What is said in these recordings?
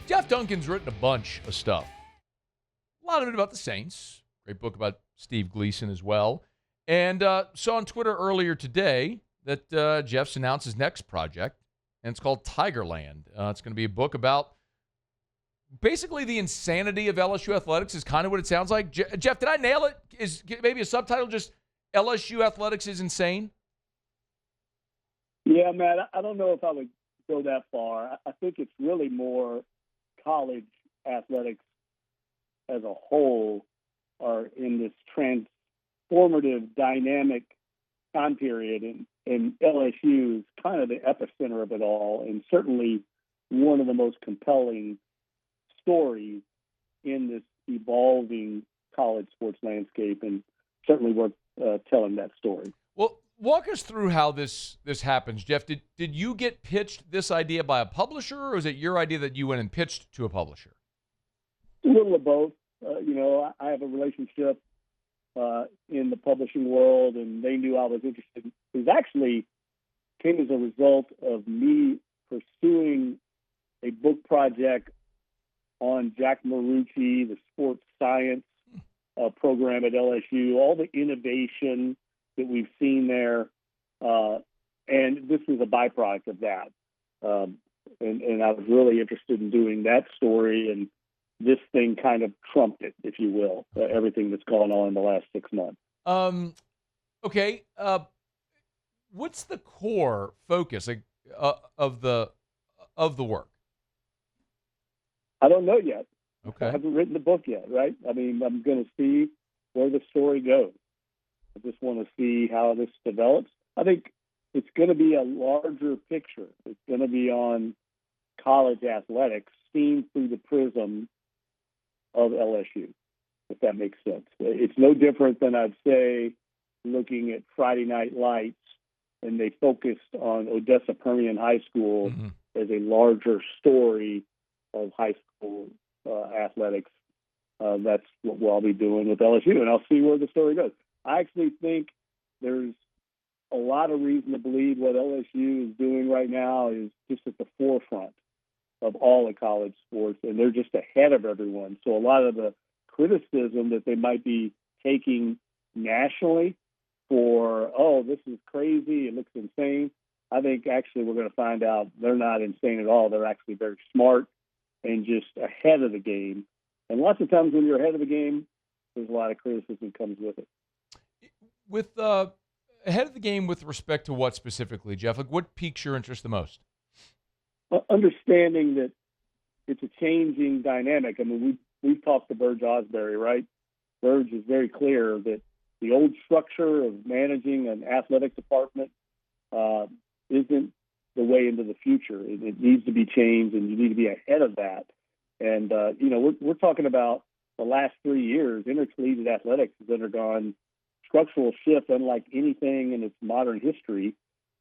Jeff Duncan's written a bunch of stuff. A lot of it about the Saints. Great book about Steve Gleason as well. And saw on Twitter earlier today that Jeff's announced his next project, and it's called Tigerland. It's going to be a book about basically the insanity of LSU athletics is kind of what it sounds like. Jeff, did I nail it? Is maybe a subtitle just LSU athletics is insane? Yeah, Matt, I don't know if I would go that far. I think it's really more college athletics as a whole are in this transformative, dynamic time period, and LSU is kind of the epicenter of it all, and certainly one of the most compelling stories in this evolving college sports landscape, and certainly worth telling that story. Well, walk us through how this happens, Jeff. Did you get pitched this idea by a publisher, or was it your idea that you went and pitched to a publisher? A little of both. I have a relationship in the publishing world, and they knew I was interested. It was actually came as a result of me pursuing a book project on Jack Marucci, the sports science program at LSU, all the innovation that we've seen there, and this was a byproduct of that. And I was really interested in doing that story, and this thing kind of trumped it, if you will, everything that's gone on in the last 6 months. Okay. What's the core focus of the work? I don't know yet. Okay. I haven't written the book yet, right? I mean, I'm going to see where the story goes. I just want to see how this develops. I think it's going to be a larger picture. It's going to be on college athletics seen through the prism of LSU, if that makes sense. It's no different than, I'd say, looking at Friday Night Lights, and they focused on Odessa Permian High School as a larger story of high school athletics. That's what I'll be doing with LSU, and I'll see where the story goes. I actually think there's a lot of reason to believe what LSU is doing right now is just at the forefront of all of college sports, and they're just ahead of everyone. So a lot of the criticism that they might be taking nationally for, oh, this is crazy, it looks insane, I think actually we're going to find out they're not insane at all. They're actually very smart and just ahead of the game. And lots of times when you're ahead of the game, there's a lot of criticism that comes with it. With ahead of the game with respect to what specifically, Jeff? Like, what piques your interest the most? Understanding that it's a changing dynamic. I mean, we've talked to Burge Osbury, right? Burge is very clear that the old structure of managing an athletic department isn't the way into the future. It needs to be changed, and you need to be ahead of that. And, we're talking about the last 3 years, intercollegiate athletics has undergone structural shift unlike anything in its modern history.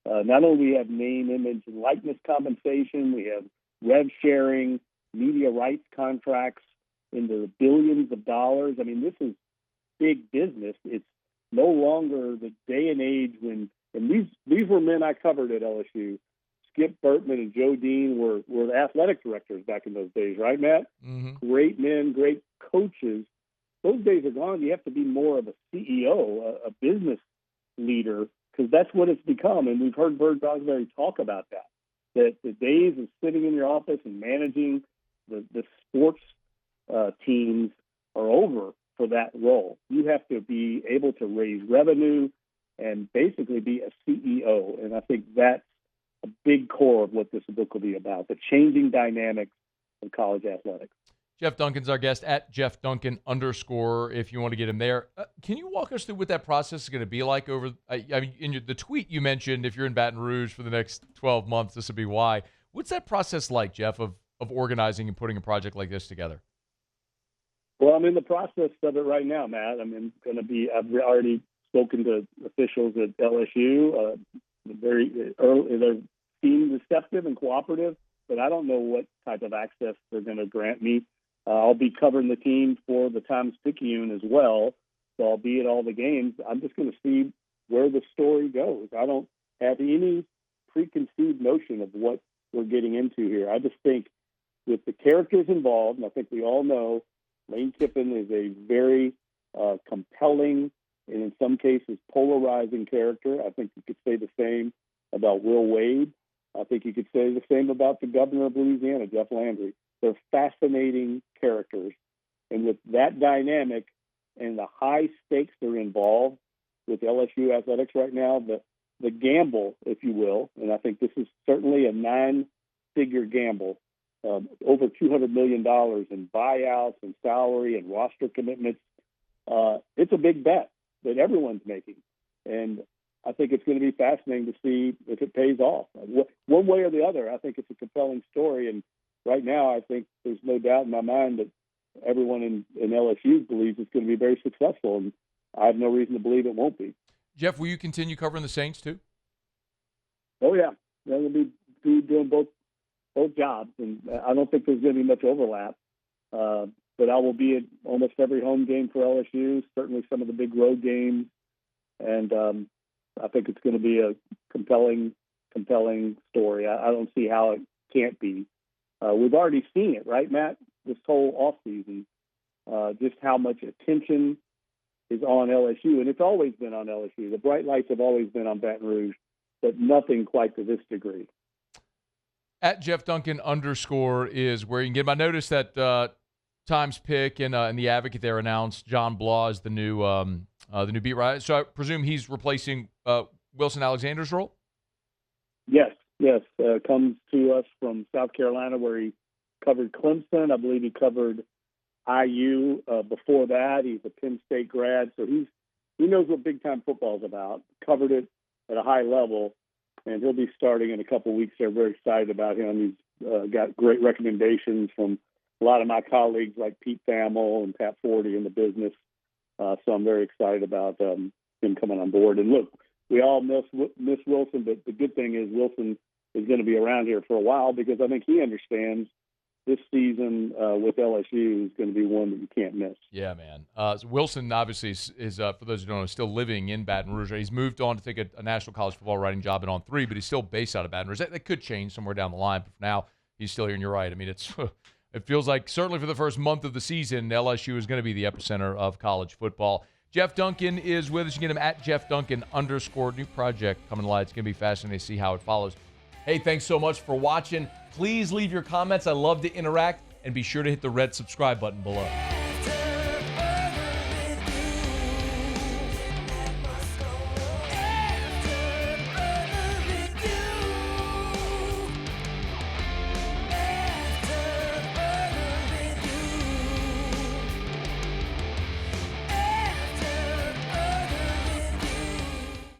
Not only do we have name, image, and likeness compensation, we have rev sharing, media rights contracts in the billions of dollars. I mean, this is big business. It's no longer the day and age when, and these were men I covered at LSU. Skip Bertman and Joe Dean were the athletic directors back in those days, right, Matt? Mm-hmm. Great men, great coaches. Those days are gone. You have to be more of a CEO, a business leader, because that's what it's become. And we've heard Burge Osbury talk about that the days of sitting in your office and managing the sports teams are over for that role. You have to be able to raise revenue and basically be a CEO. And I think that's a big core of what this book will be about, the changing dynamics of college athletics. Jeff Duncan's our guest at Jeff Duncan _ if you want to get him there. Can you walk us through what that process is going to be like over, in the tweet you mentioned, if you're in Baton Rouge for the next 12 months, this would be why. What's that process like, Jeff, of organizing and putting a project like this together? Well, I'm in the process of it right now, Matt. I've already spoken to officials at LSU. Very early, they're being receptive and cooperative, but I don't know what type of access they're going to grant me. I'll be covering the team for the Times-Picayune as well, so I'll be at all the games. I'm just going to see where the story goes. I don't have any preconceived notion of what we're getting into here. I just think with the characters involved, and I think we all know Lane Kiffin is a very compelling and in some cases polarizing character. I think you could say the same about Will Wade. I think you could say the same about the governor of Louisiana, Jeff Landry. They're fascinating characters. And with that dynamic and the high stakes that are involved with LSU athletics right now, the gamble, if you will, and I think this is certainly a 9-figure gamble, over $200 million in buyouts and salary and roster commitments. It's a big bet that everyone's making. And I think it's going to be fascinating to see if it pays off. One way or the other, I think it's a compelling story. And right now, I think there's no doubt in my mind that everyone in LSU believes it's going to be very successful. And I have no reason to believe it won't be. Jeff, will you continue covering the Saints too? Oh, yeah. We'll be doing both jobs. And I don't think there's going to be much overlap. But I will be at almost every home game for LSU, certainly some of the big road games. And I think it's going to be a compelling story. I don't see how it can't be. We've already seen it, right, Matt? This whole offseason, just how much attention is on LSU. And it's always been on LSU. The bright lights have always been on Baton Rouge, but nothing quite to this degree. At Jeff Duncan _ is where you can get him. I noticed that Times Pick and the Advocate there announced John Blah as the new beat writer. So I presume he's replacing Wilson Alexander's role? Yes. Comes to us from South Carolina, where he covered Clemson. I believe he covered IU before that. He's a Penn State grad, so he knows what big-time football is about, covered it at a high level, and he'll be starting in a couple of weeks. They're very excited about him. He's got great recommendations from a lot of my colleagues like Pete Thamel and Pat Forty in the business. So I'm very excited about him coming on board. And look, we all miss Wilson, but the good thing is Wilson is going to be around here for a while because I think he understands this season with LSU is going to be one that you can't miss. Yeah, man. So Wilson obviously is for those who don't know, still living in Baton Rouge. He's moved on to take a national college football writing job at On3, but he's still based out of Baton Rouge. That could change somewhere down the line, but for now, he's still here, and you're right. I mean, it feels like certainly for the first month of the season, LSU is going to be the epicenter of college football. Jeff Duncan is with us. You can get him at Jeff Duncan _ new project coming live. It's going to be fascinating to see how it follows. Hey, thanks so much for watching. Please leave your comments. I love to interact, and be sure to hit the red subscribe button below.